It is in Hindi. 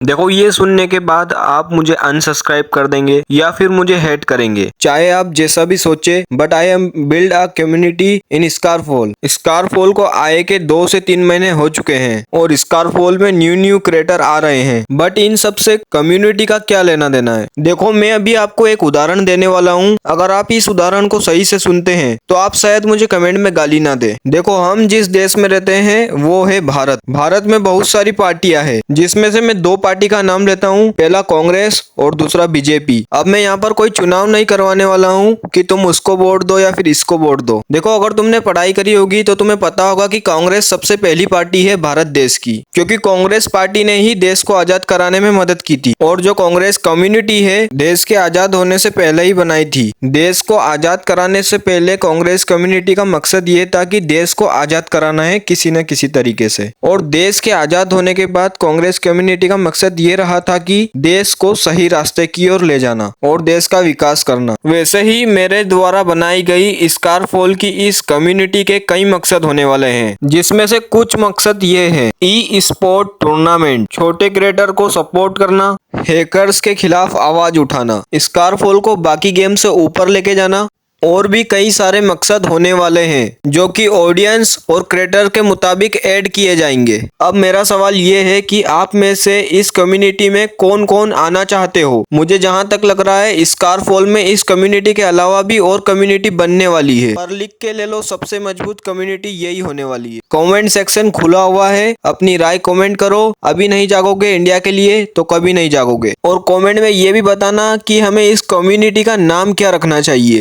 देखो, ये सुनने के बाद आप मुझे अनसब्सक्राइब कर देंगे या फिर मुझे हेट करेंगे, चाहे आप जैसा भी सोचे, but I am build a community in स्कारफोल। स्कारफोल को आए के 2 से 3 महीने हो चुके हैं और स्कारफोल में न्यू क्रिएटर आ रहे हैं, बट इन सब से कम्युनिटी का क्या लेना देना है। देखो, मैं अभी आपको एक उदाहरण देने वाला हूँ। अगर आप इस उदाहरण को सही से सुनते हैं तो आप शायद मुझे कमेंट में गाली ना दे। देखो, हम जिस देश में रहते हैं वो है भारत। भारत में बहुत सारी पार्टियां हैं, जिसमें से मैं 2 पार्टी का नाम लेता हूँ, पहला कांग्रेस और दूसरा बीजेपी। अब मैं यहाँ पर कोई चुनाव नहीं करवाने वाला हूँ कि तुम उसको वोट दो या फिर इसको वोट दो। देखो, अगर तुमने पढ़ाई करी होगी तो तुम्हें पता होगा कि कांग्रेस सबसे पहली पार्टी है भारत देश की, क्योंकि कांग्रेस पार्टी ने ही देश को आजाद कराने में मदद की थी। और जो कांग्रेस कम्युनिटी है, देश के आजाद होने से पहले ही बनाई थी। देश को आजाद कराने से पहले कांग्रेस कम्युनिटी का मकसद ये था कि देश को आजाद कराना है किसी न किसी तरीके से। और देश के आजाद होने के बाद कांग्रेस कम्युनिटी का मकसद ये रहा था कि देश को सही रास्ते की ओर ले जाना और देश का विकास करना। वैसे ही मेरे द्वारा बनाई गई स्कारफोल की इस कम्युनिटी के कई मकसद होने वाले हैं, जिसमें से कुछ मकसद ये हैं: ई स्पोर्ट टूर्नामेंट, छोटे क्रिएटर को सपोर्ट करना, हैकर्स के खिलाफ आवाज उठाना, स्कारफोल को बाकी गेम से ऊपर लेके जाना, और भी कई सारे मकसद होने वाले हैं जो कि ऑडियंस और क्रिएटर के मुताबिक ऐड किए जाएंगे। अब मेरा सवाल ये है कि आप में से इस कम्युनिटी में कौन कौन आना चाहते हो। मुझे जहां तक लग रहा है स्कारफोल में इस कम्युनिटी के अलावा भी और कम्युनिटी बनने वाली है, पर लिख के ले लो, सबसे मजबूत कम्युनिटी यही होने वाली है। कॉमेंट सेक्शन खुला हुआ है, अपनी राय कॉमेंट करो। अभी नहीं जागोगे इंडिया के लिए तो कभी नहीं जागोगे। और कॉमेंट में ये भी बताना कि हमें इस कम्युनिटी का नाम क्या रखना चाहिए।